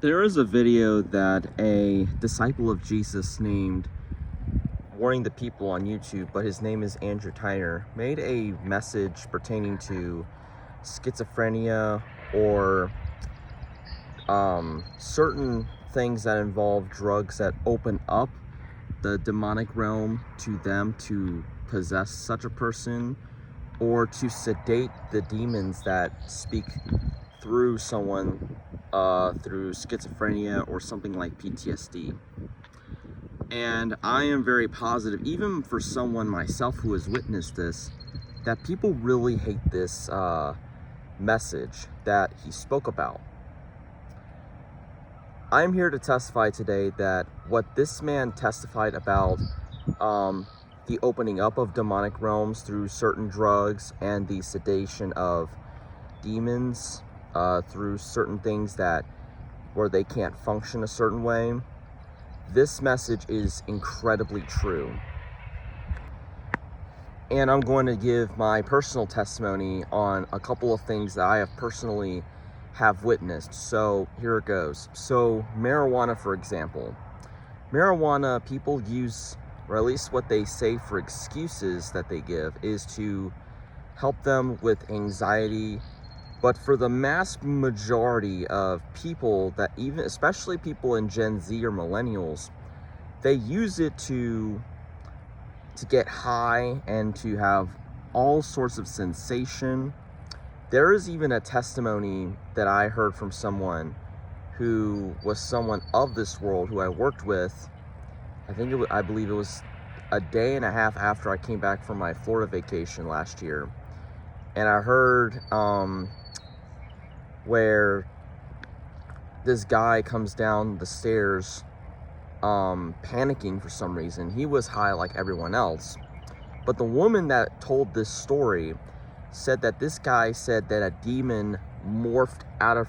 There is a video that a disciple of Jesus named Warning the People on YouTube, but his name is Andrew Tyner, made a message pertaining to schizophrenia or certain things that involve drugs that open up the demonic realm to them to possess such a person or to sedate the demons that speak through someone through schizophrenia or something like PTSD. And I am very positive, even for someone myself who has witnessed this, that people really hate this message that he spoke about. I'm here to testify today that what this man testified about, the opening up of demonic realms through certain drugs and the sedation of demons through certain things that where they can't function a certain way, this message is incredibly true. And I'm going to give my personal testimony on a couple of things that I have personally have witnessed. So here it goes. So marijuana, for example. Marijuana, people use, or at least what they say for excuses that they give, is to help them with anxiety. But for the mass majority of people, that even especially people in Gen Z or millennials, they use it to get high and to have all sorts of sensation. There is even a testimony that I heard from someone who was someone of this world who I worked with. I believe it was a day and a half after I came back from my Florida vacation last year, and I heard where this guy comes down the stairs panicking for some reason. He was high like everyone else, but the woman that told this story said that this guy said that a demon morphed out of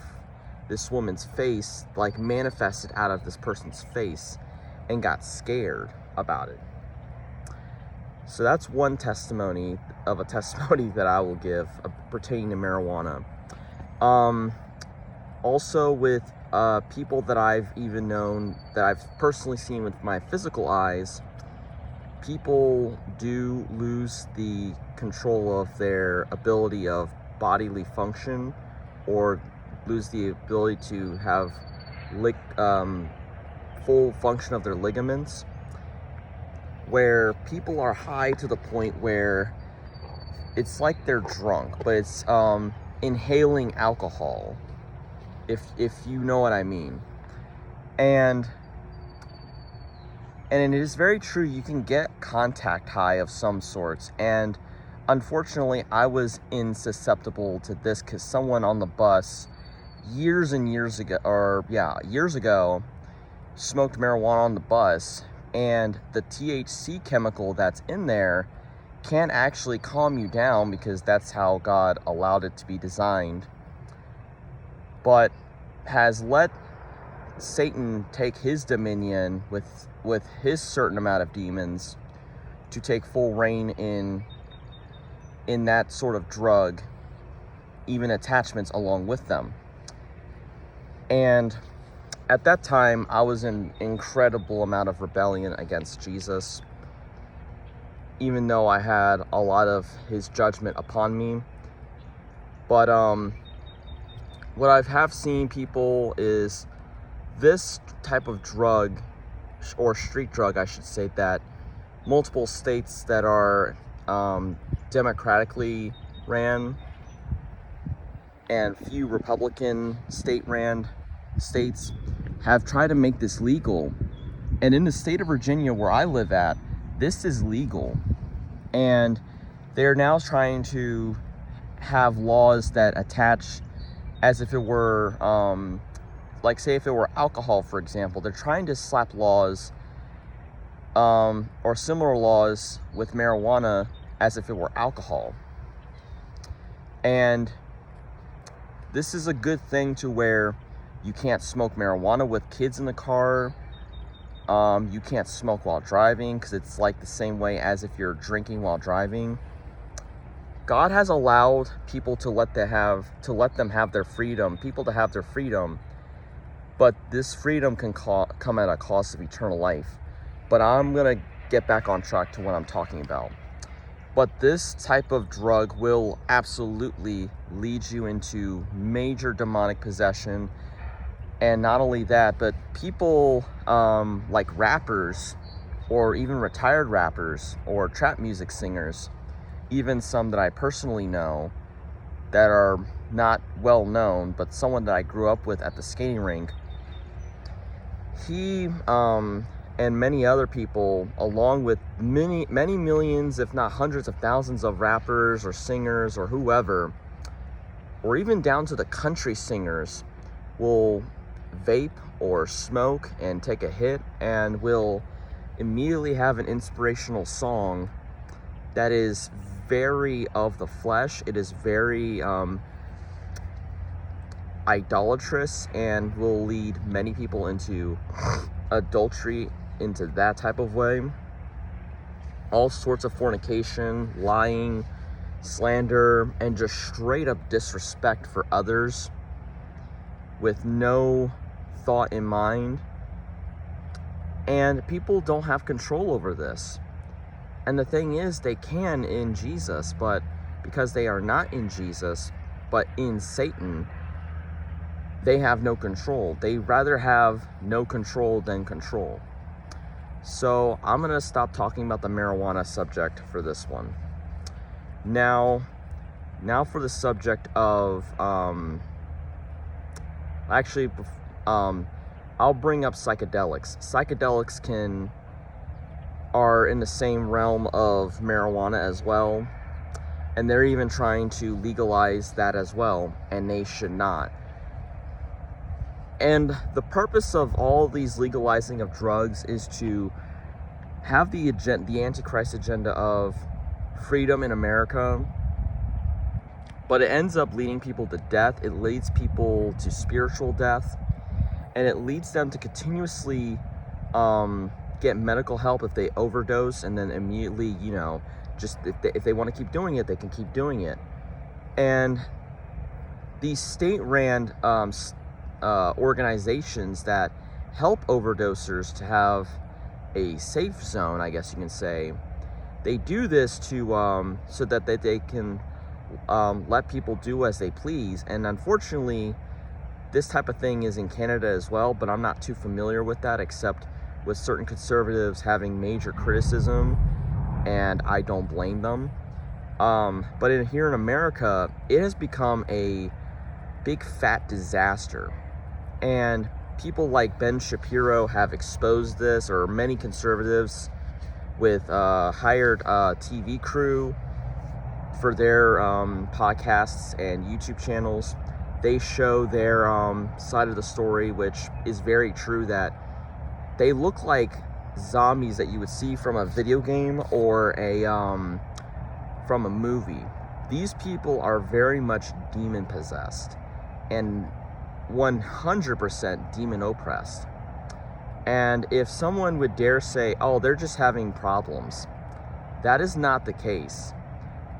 this woman's face, like manifested out of this person's face, and got scared about it. So that's one testimony of a testimony that I will give pertaining to marijuana. Also with people that I've even known, that I've personally seen with my physical eyes, people do lose the control of their ability of bodily function, or lose the ability to have full function of their ligaments, where people are high to the point where it's like they're drunk, but it's inhaling alcohol, if you know what I mean. And it is very true, you can get contact high of some sorts, and unfortunately I was insusceptible to this because someone on the bus years ago smoked marijuana on the bus, and the THC chemical that's in there can actually calm you down because that's how God allowed it to be designed, but has let Satan take his dominion with his certain amount of demons to take full reign in that sort of drug, even attachments along with them. And at that time, I was in incredible amount of rebellion against Jesus, even though I had a lot of his judgment upon me. But what I have seen people is this type of drug, or street drug I should say, that multiple states that are democratically ran and few Republican state-ran states have tried to make this legal. And in the state of Virginia, where I live at, this is legal. And they're now trying to have laws that attach as if it were, like say if it were alcohol, for example. They're trying to slap laws or similar laws with marijuana as if it were alcohol. And this is a good thing to where you can't smoke marijuana with kids in the car. You can't smoke while driving because it's like the same way as if you're drinking while driving. God has allowed people to let them have their freedom, people to have their freedom, but this freedom can come at a cost of eternal life. But I'm gonna get back on track to what I'm talking about. But this type of drug will absolutely lead you into major demonic possession. And not only that, but people like rappers, or even retired rappers, or trap music singers, even some that I personally know that are not well known, but someone that I grew up with at the skating rink, he and many other people, along with many millions, if not hundreds of thousands of rappers or singers or whoever, or even down to the country singers, will vape or smoke and take a hit and will immediately have an inspirational song that is very of the flesh. It is very idolatrous and will lead many people into adultery, into that type of way. All sorts of fornication, lying, slander, and just straight up disrespect for others with no thought in mind. And people don't have control over this. And the thing is, they can in Jesus, but because they are not in Jesus, but in Satan, they have no control. They rather have no control than control. So I'm gonna stop talking about the marijuana subject for this one. Now for the subject of, I'll bring up psychedelics. Psychedelics are in the same realm of marijuana as well, and they're even trying to legalize that as well, and they should not. And the purpose of all these legalizing of drugs is to have the Antichrist agenda of freedom in America, but it ends up leading people to death. It leads people to spiritual death, and it leads them to continuously get medical help if they overdose, and then immediately, just if they want to keep doing it, they can keep doing it. And these state-ran organizations that help overdosers to have a safe zone, I guess you can say, they do this to so that they can let people do as they please. And unfortunately, this type of thing is in Canada as well, but I'm not too familiar with that, except with certain conservatives having major criticism, and I don't blame them. But here in America, it has become a big fat disaster. And people like Ben Shapiro have exposed this, or many conservatives with hired TV crew for their podcasts and YouTube channels. They show their side of the story, which is very true, that they look like zombies that you would see from a video game or from a movie. These people are very much demon possessed and 100% demon oppressed. And if someone would dare say, oh, they're just having problems, that is not the case.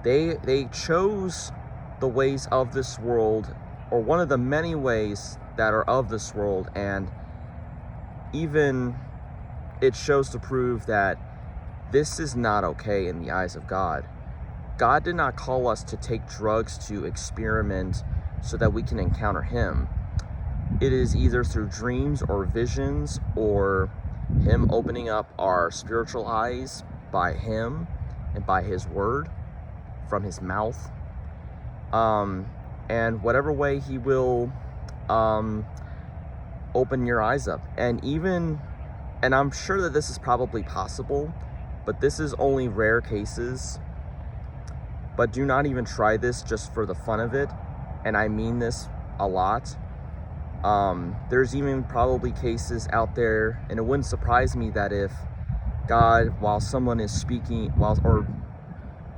They chose the ways of this world, or one of the many ways that are of this world, and even it shows to prove that this is not okay in the eyes of God. God did not call us to take drugs to experiment so that we can encounter Him. It is either through dreams or visions, or Him opening up our spiritual eyes by Him and by His word from His mouth. And whatever way He will open your eyes up. And I'm sure that this is probably possible, but this is only rare cases. But do not even try this just for the fun of it. And I mean this a lot. There's even probably cases out there, and it wouldn't surprise me that if God, while someone is speaking, or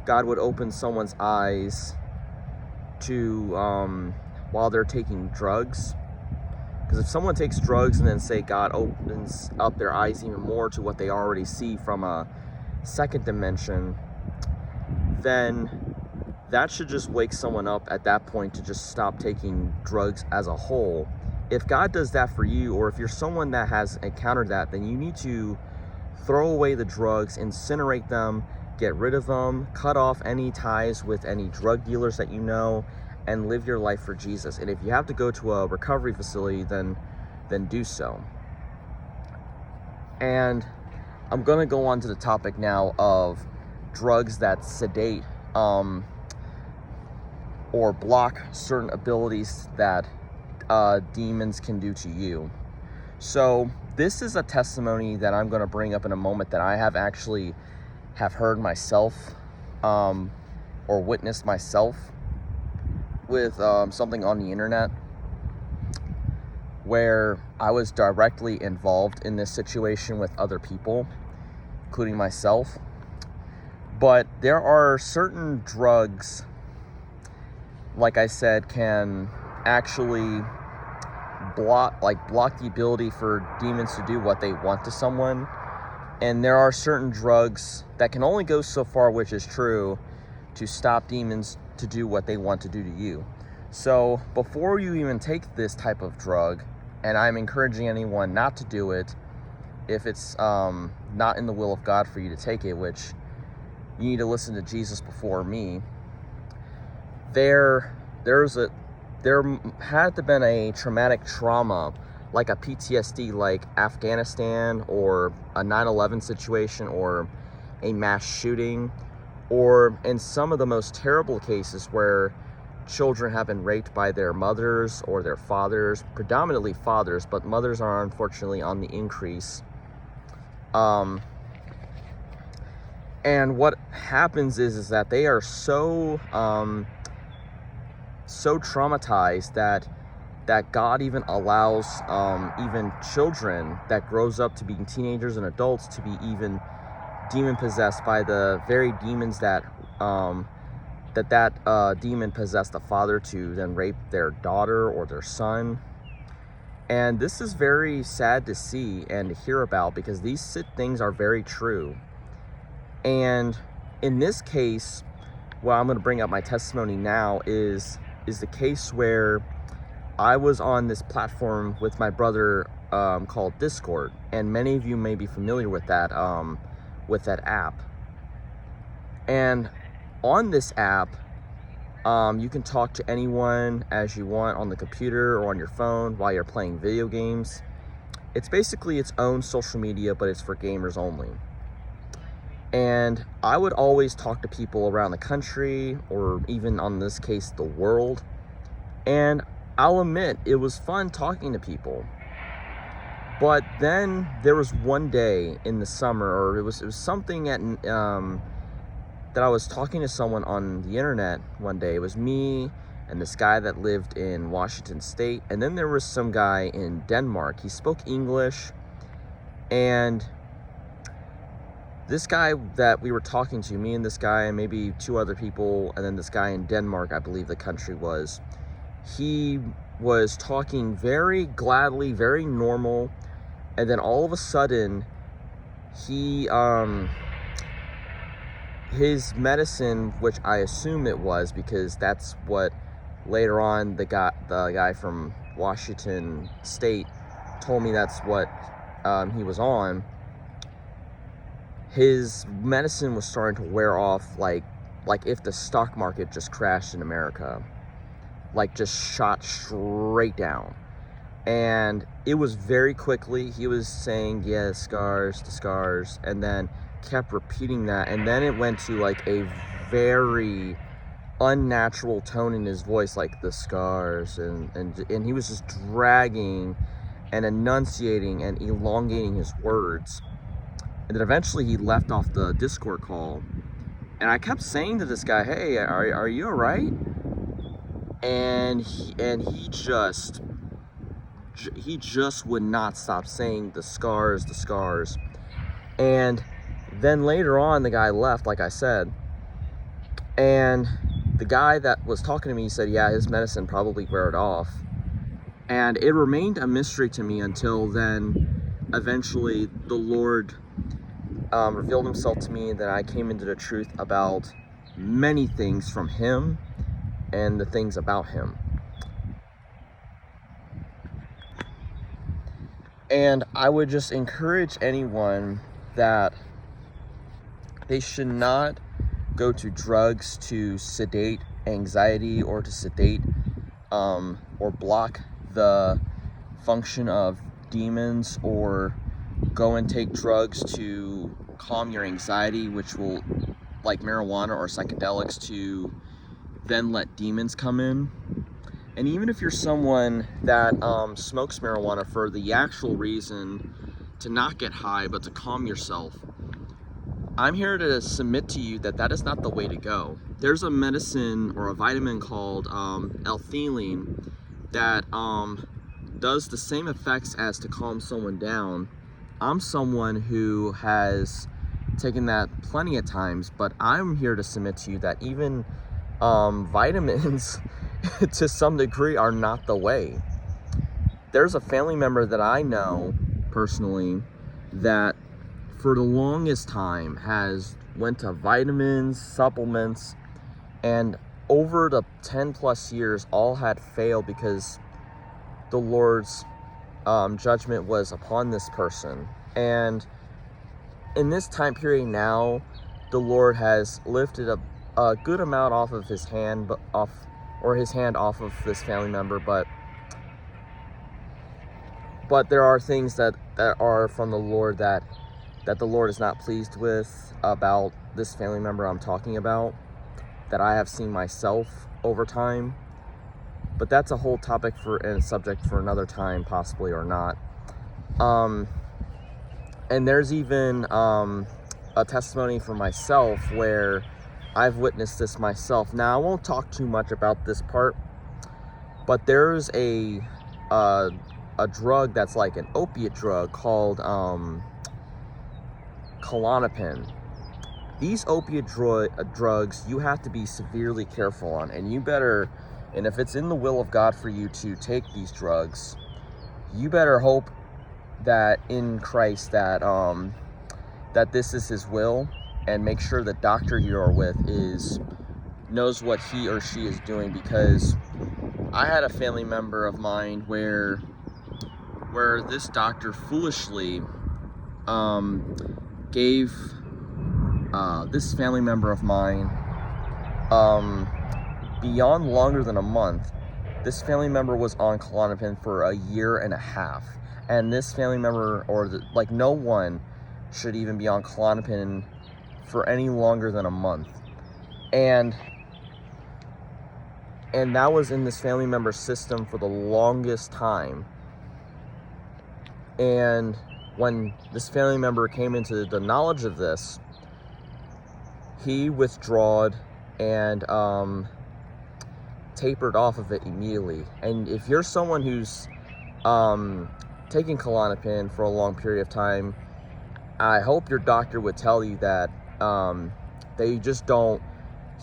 God would open someone's eyes to while they're taking drugs. Because if someone takes drugs and then say God opens up their eyes even more to what they already see from a second dimension, then that should just wake someone up at that point to just stop taking drugs as a whole if God does that for you, or if you're someone that has encountered that, then you need to throw away the drugs, incinerate them, get rid of them, cut off any ties with any drug dealers that you know, and live your life for Jesus. And if you have to go to a recovery facility, then do so. And I'm going to go on to the topic now of drugs that sedate or block certain abilities that demons can do to you. So this is a testimony that I'm going to bring up in a moment that I have actually heard myself or witnessed myself with something on the internet, where I was directly involved in this situation with other people, including myself. But there are certain drugs, like I said, can actually block the ability for demons to do what they want to someone. And there are certain drugs that can only go so far, which is true, to stop demons to do what they want to do to you. So before you even take this type of drug, and I'm encouraging anyone not to do it if it's not in the will of God for you to take it, which you need to listen to Jesus before me. There had to been a traumatic trauma, like a PTSD, like Afghanistan, or a 9/11 situation, or a mass shooting, or in some of the most terrible cases where children have been raped by their mothers or their fathers, predominantly fathers, but mothers are unfortunately on the increase. And what happens is that they are so traumatized that God even allows even children that grows up to be teenagers and adults to be even demon possessed by the very demons that demon possessed a father to then rape their daughter or their son. And this is very sad to see and to hear about, because these things are very true. And in this case, well, I'm going to bring up my testimony now, is the case where I was on this platform with my brother called Discord, and many of you may be familiar with that app. And on this app, you can talk to anyone as you want on the computer or on your phone while you're playing video games. It's basically its own social media, but it's for gamers only. And I would always talk to people around the country, or even on this case, the world. And I'll admit, it was fun talking to people. But then there was one day in the summer, or it was something that I was talking to someone on the internet one day. It was me and this guy that lived in Washington State, and then there was some guy in Denmark. He spoke English, and this guy that we were talking to, me and this guy and maybe two other people, and then this guy in Denmark, I believe the country was, he was talking very gladly, very normal, and then all of a sudden, he his medicine, which I assume it was, because that's what later on the guy from Washington State told me that's what he was on. His medicine was starting to wear off, like if the stock market just crashed in America, like just shot straight down. And it was very quickly. He was saying, yeah, the scars, and then kept repeating that, and then it went to like a very unnatural tone in his voice, like the scars, and he was just dragging and enunciating and elongating his words. And then eventually he left off the Discord call, and I kept saying to this guy, hey, are you all right? And he just would not stop saying the scars. And then later on, the guy left, like I said, and the guy that was talking to me said, yeah, his medicine probably wore it off. And it remained a mystery to me until then eventually the Lord revealed himself to me, that I came into the truth about many things from him and the things about him. And I would just encourage anyone that they should not go to drugs to sedate anxiety or to sedate or block the function of demons, or go and take drugs to calm your anxiety, which will, like marijuana or psychedelics, to then let demons come in. And even if you're someone that smokes marijuana for the actual reason to not get high but to calm yourself, I'm here to submit to you that that is not the way to go. There's a medicine or a vitamin called L-theanine that does the same effects as to calm someone down. I'm someone who has taken that plenty of times, but I'm here to submit to you that even vitamins to some degree are not the way. There's a family member that I know personally that for the longest time has went to vitamins, supplements, and over the 10 plus years all had failed because the Lord's judgment was upon this person. And in this time period now, the Lord has lifted a good amount off of his hand, his hand off of this family member, but there are things that are from the Lord that the Lord is not pleased with about this family member I'm talking about, that I have seen myself over time. But that's a whole topic and subject for another time, possibly, or not. And there's even a testimony for myself where I've witnessed this myself. Now, I won't talk too much about this part, but there's a drug that's like an opiate drug called Klonopin. These opiate drugs you have to be severely careful on, and if it's in the will of God for you to take these drugs, you better hope that in Christ that this is his will, and make sure the doctor you're with knows what he or she is doing. Because I had a family member of mine where this doctor foolishly gave this family member of mine beyond longer than a month. This family member was on Klonopin for a year and a half, and this family member, no one should even be on Klonopin for any longer than a month. And that was in this family member's system for the longest time. And when this family member came into the knowledge of this, he withdrawed and tapered off of it immediately. And if you're someone who's taking Klonopin for a long period of time, I hope your doctor would tell you that they don't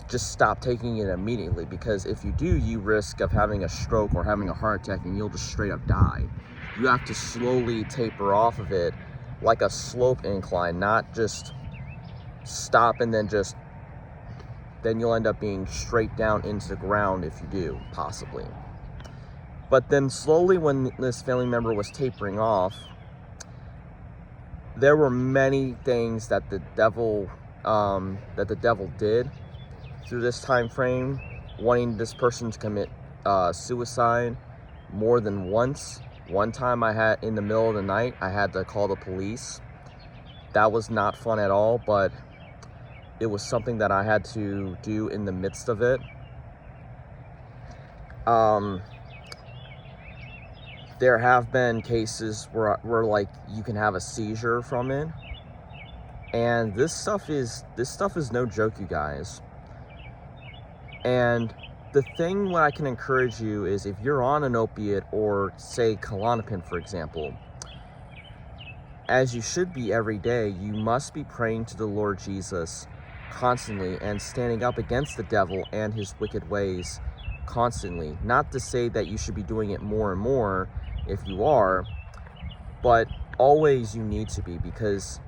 stop taking it immediately, because if you do, you risk of having a stroke or having a heart attack, and you'll just straight up die. You have to slowly taper off of it like a slope incline, not just stop and then you'll end up being straight down into the ground if you do, possibly. But then slowly, when this family member was tapering off, there were many things that the devil did through this time frame, wanting this person to commit suicide more than once. One time in the middle of the night, I had to call the police. That was not fun at all, but it was something that I had to do in the midst of it. There have been cases where you can have a seizure from it, and this stuff is no joke, you guys. And the thing what I can encourage you is, if you're on an opiate, or say Klonopin, for example, as you should be every day, you must be praying to the Lord Jesus constantly and standing up against the devil and his wicked ways constantly. Not to say that you should be doing it more and more if you are, but always you need to be, because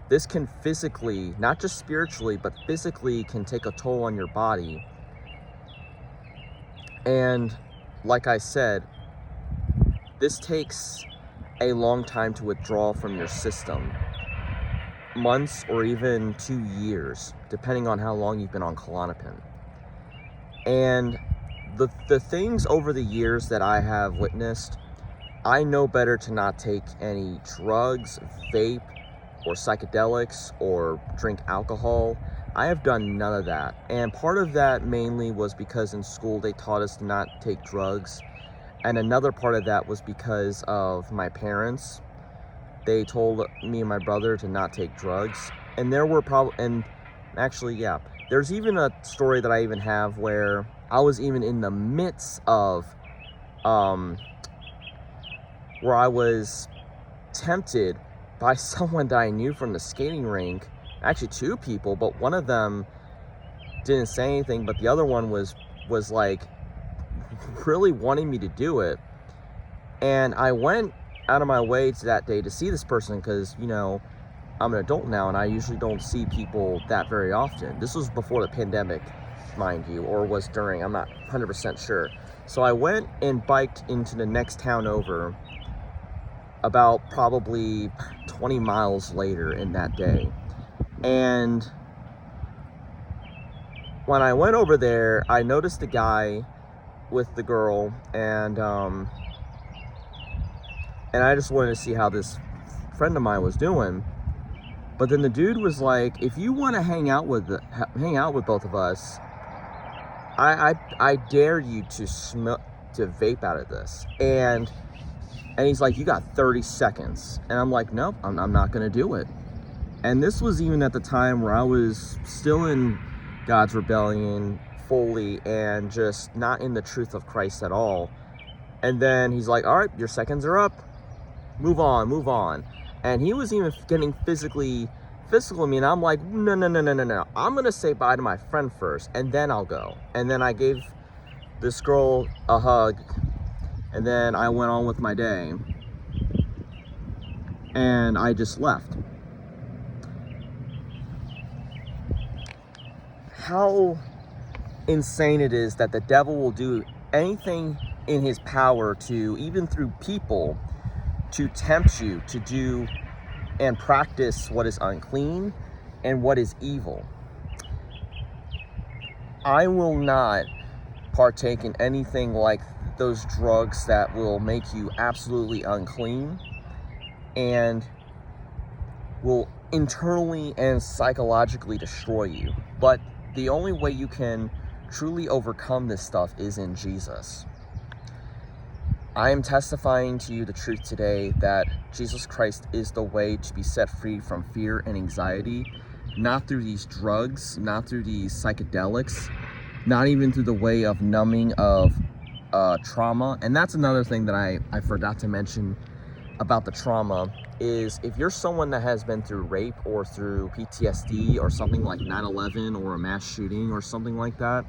this can physically, not just spiritually, but physically, can take a toll on your body. And like I said, this takes a long time to withdraw from your system. Months or even 2 years, depending on how long you've been on Klonopin. And the things over the years that I have witnessed, I know better to not take any drugs, vape, or psychedelics, or drink alcohol. I have done none of that. And part of that mainly was because in school they taught us to not take drugs. And another part of that was because of my parents. They told me and my brother to not take drugs. And there were there's even a story that I even have where I was even in the midst of, where I was tempted by someone that I knew from the skating rink. Actually 2 people, but one of them didn't say anything, but the other one was like really wanting me to do it. And I went out of my way to that day to see this person because, you know, I'm an adult now and I usually don't see people that very often. This was before the pandemic, mind you, or was during, I'm not 100% sure. So I went and biked into the next town over, about probably 20 miles later in that day. And when I went over there, I noticed the guy with the girl, and I just wanted to see how this friend of mine was doing. But then the dude was like, if you want to hang out with both of us, I dare you to vape out of this. And he's like, you got 30 seconds. And I'm like, nope, I'm not going to do it. And this was even at the time where I was still in God's rebellion fully and just not in the truth of Christ at all. And then he's like, all right, your seconds are up. Move on. And he was even getting physical with me. And I'm like, no. I'm going to say bye to my friend first, and then I'll go. And then I gave this girl a hug. And then I went on with my day. And I just left. How insane it is that the devil will do anything in his power to, even through people, to tempt you to do and practice what is unclean and what is evil. I will not partake in anything like those drugs that will make you absolutely unclean and will internally and psychologically destroy you. But the only way you can truly overcome this stuff is in Jesus. I am testifying to you the truth today that Jesus Christ is the way to be set free from fear and anxiety, not through these drugs, not through these psychedelics, not even through the way of numbing of trauma. And that's another thing that I forgot to mention about the trauma is if you're someone that has been through rape or through PTSD or something like 9/11 or a mass shooting or something like that,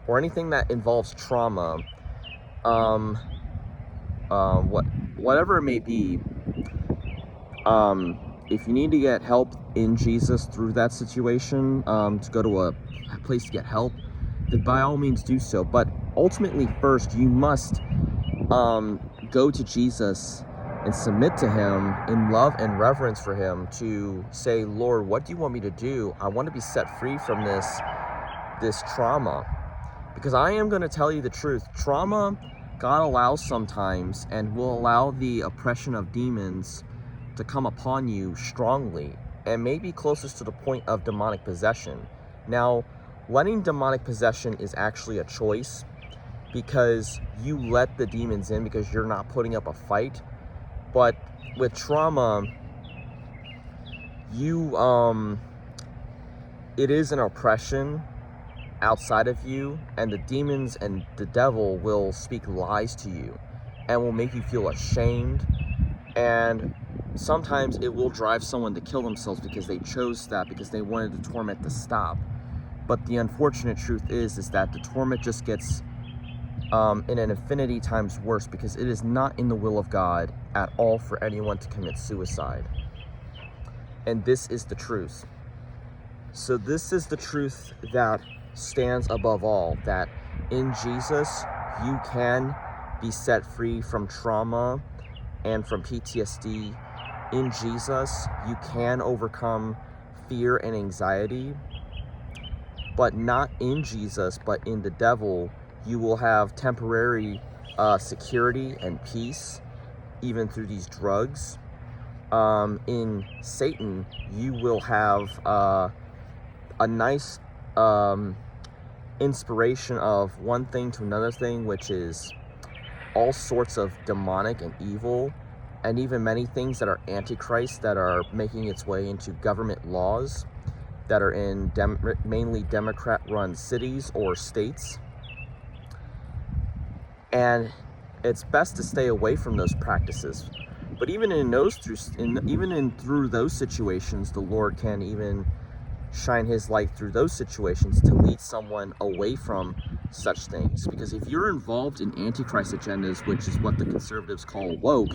or anything that involves trauma, whatever it may be, if you need to get help in Jesus through that situation, to go to a place to get help, then by all means do so. But ultimately, first, you must go to Jesus and submit to him in love and reverence for him, to say, Lord, what do you want me to do? I want to be set free from this trauma. Because I am going to tell you the truth. Trauma, God allows sometimes, and will allow the oppression of demons to come upon you strongly, and maybe closest to the point of demonic possession. Now, letting demonic possession is actually a choice, because you let the demons in because you're not putting up a fight. But with trauma, it is an oppression outside of you, and the demons and the devil will speak lies to you and will make you feel ashamed, and sometimes it will drive someone to kill themselves because they chose that, because they wanted the torment to stop. But the unfortunate truth is that the torment just gets in an infinity times worse, because it is not in the will of God at all for anyone to commit suicide. And this is the truth. So this is the truth that stands above all, that in Jesus you can be set free from trauma and from PTSD. In Jesus, you can overcome fear and anxiety, but not in Jesus, but in the devil. You will have temporary security and peace, even through these drugs. In Satan, you will have a nice inspiration of one thing to another thing, which is all sorts of demonic and evil, and even many things that are antichrist, that are making its way into government laws that are in mainly Democrat-run cities or states. And it's best to stay away from those practices. But even through those situations, the Lord can even shine his light through those situations to lead someone away from such things. Because if you're involved in antichrist agendas, which is what the conservatives call woke,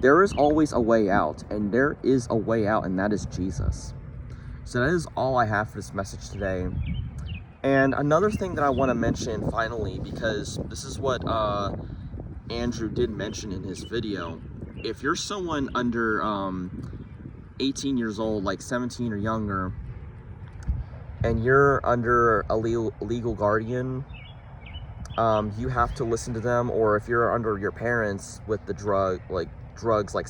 there is always a way out, and there is a way out, and that is Jesus. So that is all I have for this message today. And another thing that I want to mention finally, because this is what Andrew did mention in his video. If you're someone under 18 years old, like 17 or younger, and you're under a legal guardian, you have to listen to them. Or if you're under your parents with the drugs like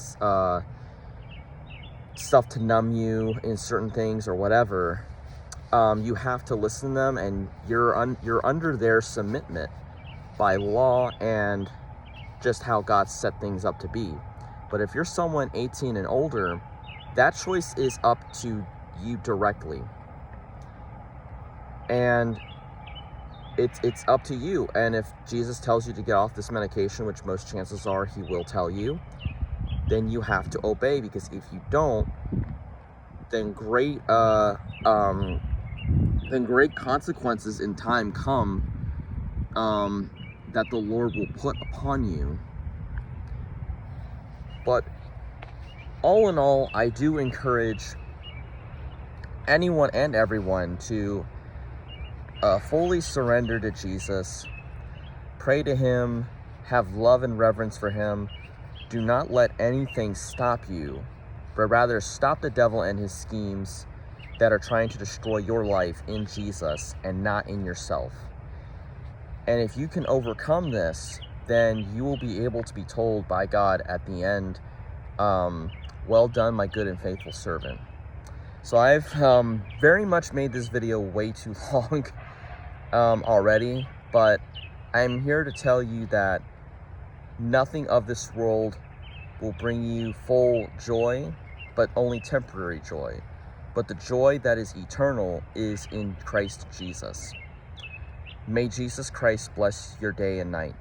stuff to numb you in certain things or whatever, you have to listen to them, and you're under their submitment by law and just how God set things up to be. But if you're someone 18 and older, that choice is up to you directly, and it's up to you. And if Jesus tells you to get off this medication, which most chances are he will tell you, then you have to obey, because if you don't, then great consequences in time come that the Lord will put upon you. But all in all, I do encourage anyone and everyone to fully surrender to Jesus, pray to him, have love and reverence for him. Do not let anything stop you, but rather stop the devil and his schemes that are trying to destroy your life in Jesus and not in yourself. And if you can overcome this, then you will be able to be told by God at the end, well done, my good and faithful servant. So I've very much made this video way too long already, but I'm here to tell you that nothing of this world will bring you full joy, but only temporary joy. But the joy that is eternal is in Christ Jesus. May Jesus Christ bless your day and night.